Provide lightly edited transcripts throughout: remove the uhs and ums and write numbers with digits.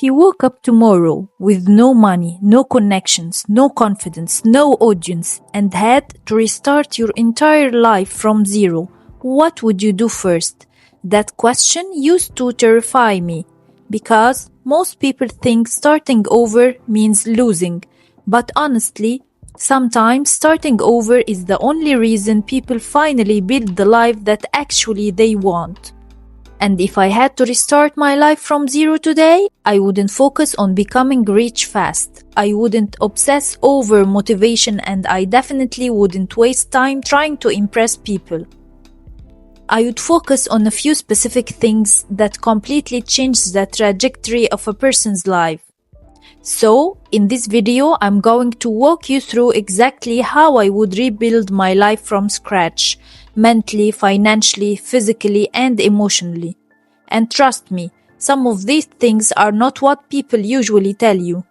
If you woke up tomorrow with no money, no connections, no confidence, no audience, and had to restart your entire life from zero, what would you do first? That question used to terrify me, because most people think starting over means losing. But honestly, sometimes starting over is the only reason people finally build the life that actually they want. And if I had to restart my life from zero today, I wouldn't focus on becoming rich fast. I wouldn't obsess over motivation, and I definitely wouldn't waste time trying to impress people. I would focus on a few specific things that completely change the trajectory of a person's life. So, in this video, I'm going to walk you through exactly how I would rebuild my life from scratch, mentally, financially, physically, and emotionally. And trust me, some of these things are not what people usually tell you.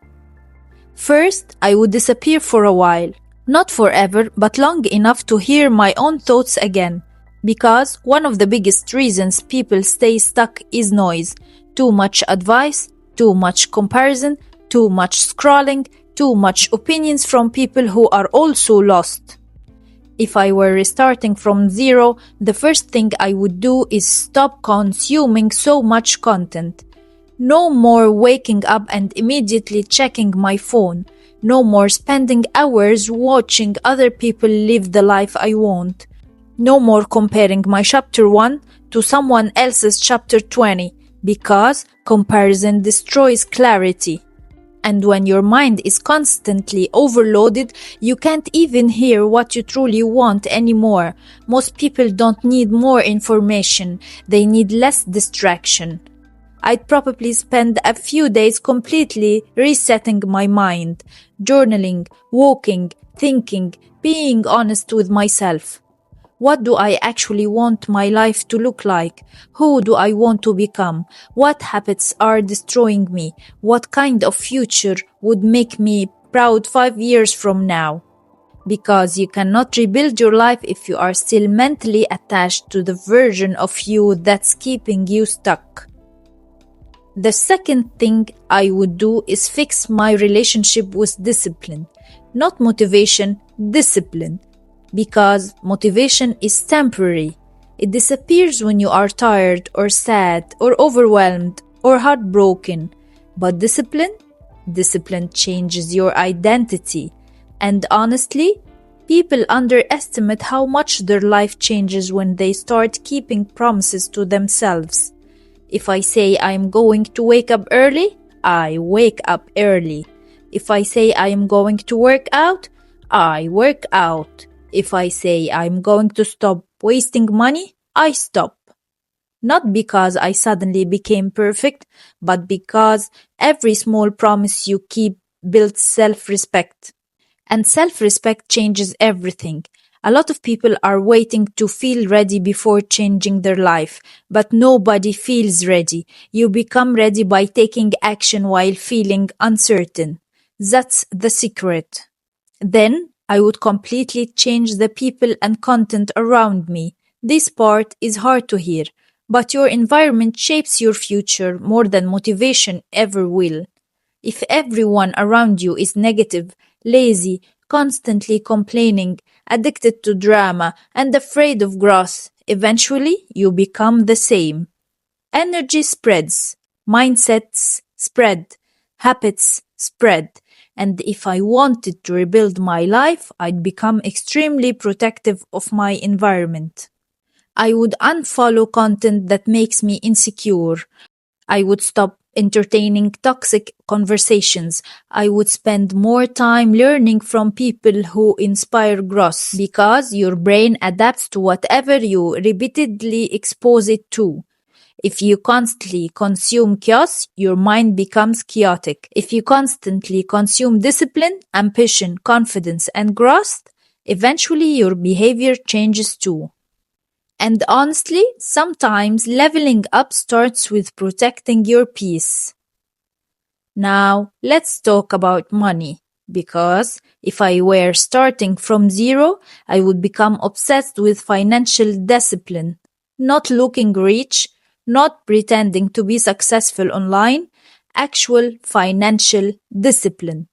First, I would disappear for a while. Not forever, but long enough to hear my own thoughts again. Because one of the biggest reasons people stay stuck is noise. Too much advice, too much comparison, too much scrolling, too much opinions from people who are also lost. If I were restarting from zero, the first thing I would do is stop consuming so much content. No more waking up and immediately checking my phone. No more spending hours watching other people live the life I want. No more comparing my chapter 1 to someone else's chapter 20, because comparison destroys clarity. And when your mind is constantly overloaded, you can't even hear what you truly want anymore. Most people don't need more information, they need less distraction. I'd probably spend a few days completely resetting my mind, journaling, walking, thinking, being honest with myself. What do I actually want my life to look like? Who do I want to become? What habits are destroying me? What kind of future would make me proud 5 years from now? Because you cannot rebuild your life if you are still mentally attached to the version of you that's keeping you stuck. The second thing I would do is fix my relationship with discipline. Not motivation, discipline. Because motivation is temporary. It disappears when you are tired or sad or overwhelmed or heartbroken. But discipline changes your identity. And honestly, people underestimate how much their life changes when they start keeping promises to themselves. If I say I am going to wake up early, I wake up early. If I say I am going to work out, I work out. If I say I'm going to stop wasting money, I stop. Not because I suddenly became perfect, but because every small promise you keep builds self-respect. And self-respect changes everything. A lot of people are waiting to feel ready before changing their life, but nobody feels ready. You become ready by taking action while feeling uncertain. That's the secret. Then, I would completely change the people and content around me. This part is hard to hear, but your environment shapes your future more than motivation ever will. If everyone around you is negative, lazy, constantly complaining, addicted to drama, and afraid of growth, eventually you become the same. Energy spreads, mindsets spread, habits spread. And if I wanted to rebuild my life, I'd become extremely protective of my environment. I would unfollow content that makes me insecure. I would stop entertaining toxic conversations. I would spend more time learning from people who inspire growth, because your brain adapts to whatever you repeatedly expose it to. If you constantly consume chaos, your mind becomes chaotic. If you constantly consume discipline, ambition, confidence, and growth, eventually your behavior changes too. And honestly, sometimes leveling up starts with protecting your peace. Now, let's talk about money. Because if I were starting from zero, I would become obsessed with financial discipline. Not looking rich, not pretending to be successful online, actual financial discipline.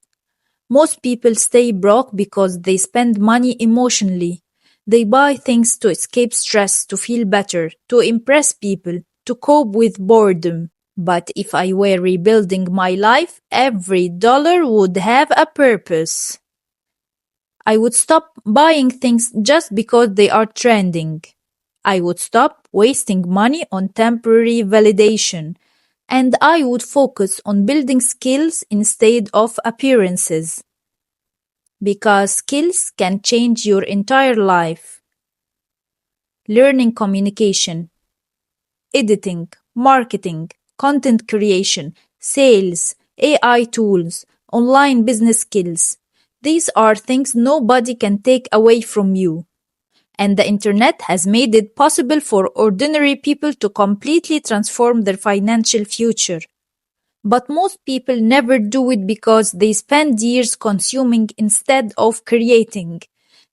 Most people stay broke because they spend money emotionally. They buy things to escape stress, to feel better, to impress people, to cope with boredom. But if I were rebuilding my life, every dollar would have a purpose. I would stop buying things just because they are trending. I would stop wasting money on temporary validation. And I would focus on building skills instead of appearances. Because skills can change your entire life. Learning communication, editing, marketing, content creation, sales, AI tools, online business skills. These are things nobody can take away from you. And the internet has made it possible for ordinary people to completely transform their financial future. But most people never do it because they spend years consuming instead of creating.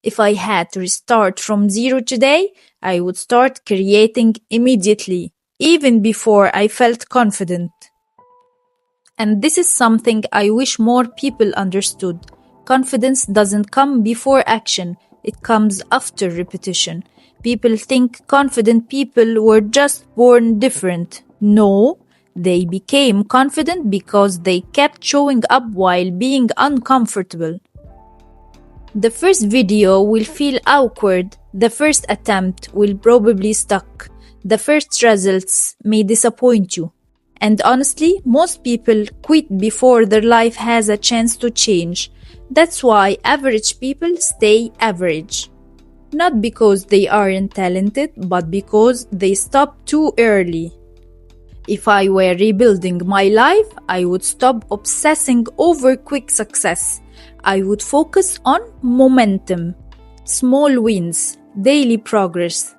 If I had to restart from zero today, I would start creating immediately, even before I felt confident. And this is something I wish more people understood. Confidence doesn't come before action, it comes after repetition. People think confident people were just born different. No, they became confident because they kept showing up while being uncomfortable. The first video will feel awkward. The first attempt will probably suck. The first results may disappoint you. And honestly, most people quit before their life has a chance to change. That's why average people stay average. Not because they aren't talented, but because they stop too early. If I were rebuilding my life, I would stop obsessing over quick success. I would focus on momentum, small wins, daily progress,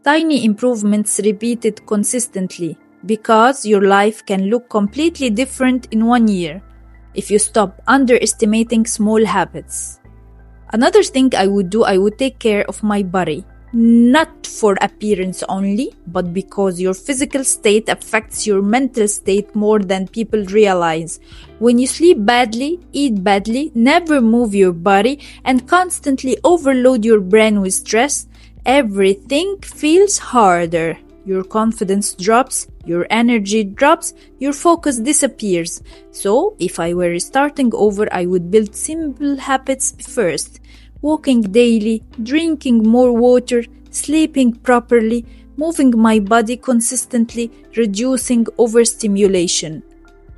tiny improvements repeated consistently, because your life can look completely different in 1 year if you stop underestimating small habits. Another thing I would do, I would take care of my body. Not for appearance only, but because your physical state affects your mental state more than people realize. When you sleep badly, eat badly, never move your body, and constantly overload your brain with stress, everything feels harder. Your confidence drops, your energy drops, your focus disappears. So, if I were starting over, I would build simple habits first. Walking daily, drinking more water, sleeping properly, moving my body consistently, reducing overstimulation.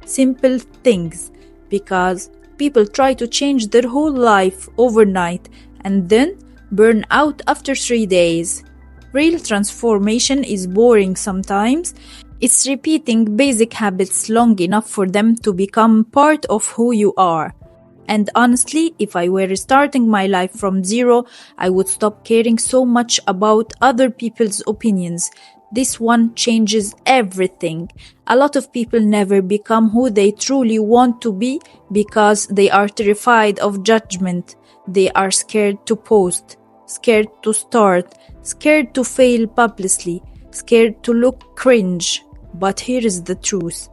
Simple things, because people try to change their whole life overnight and then burn out after 3 days. Real transformation is boring sometimes. It's repeating basic habits long enough for them to become part of who you are. And honestly, if I were starting my life from zero, I would stop caring so much about other people's opinions. This one changes everything. A lot of people never become who they truly want to be because they are terrified of judgment. They are scared to post, scared to start, scared to fail publicly, scared to look cringe. But here is the truth.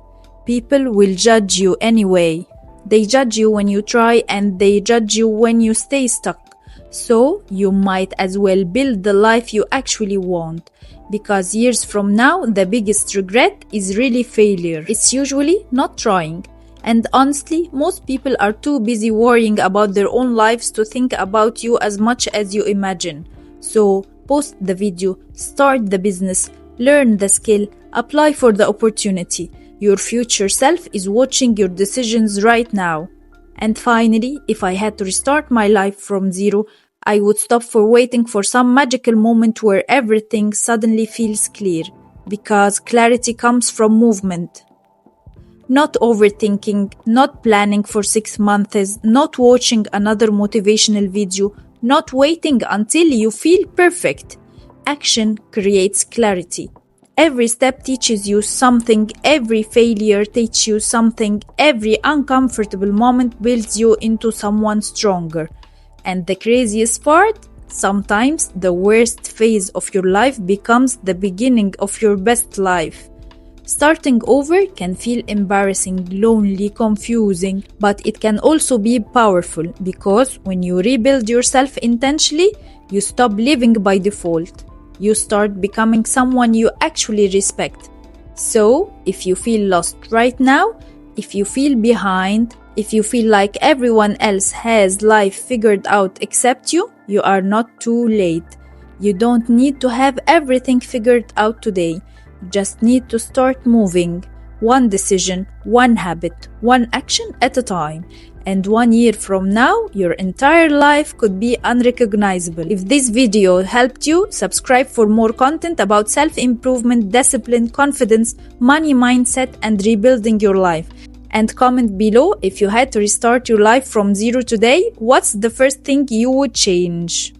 People will judge you anyway. They judge you when you try and they judge you when you stay stuck. So you might as well build the life you actually want. Because years from now, the biggest regret is really failure. It's usually not trying. And honestly, most people are too busy worrying about their own lives to think about you as much as you imagine. So post the video, start the business, learn the skill, apply for the opportunity. Your future self is watching your decisions right now. And finally, if I had to restart my life from zero, I would stop for waiting for some magical moment where everything suddenly feels clear. Because clarity comes from movement. Not overthinking, not planning for 6 months, not watching another motivational video, not waiting until you feel perfect. Action creates clarity. Every step teaches you something, every failure teaches you something, every uncomfortable moment builds you into someone stronger. And the craziest part? Sometimes the worst phase of your life becomes the beginning of your best life. Starting over can feel embarrassing, lonely, confusing, but it can also be powerful because when you rebuild yourself intentionally, you stop living by default. You start becoming someone you actually respect. So, if you feel lost right now, if you feel behind, if you feel like everyone else has life figured out except you, you are not too late. You don't need to have everything figured out today. You just need to start moving. One decision, one habit, one action at a time. And 1 year from now, your entire life could be unrecognizable. If this video helped you, subscribe for more content about self-improvement, discipline, confidence, money mindset, and rebuilding your life. And comment below if you had to restart your life from zero today, what's the first thing you would change?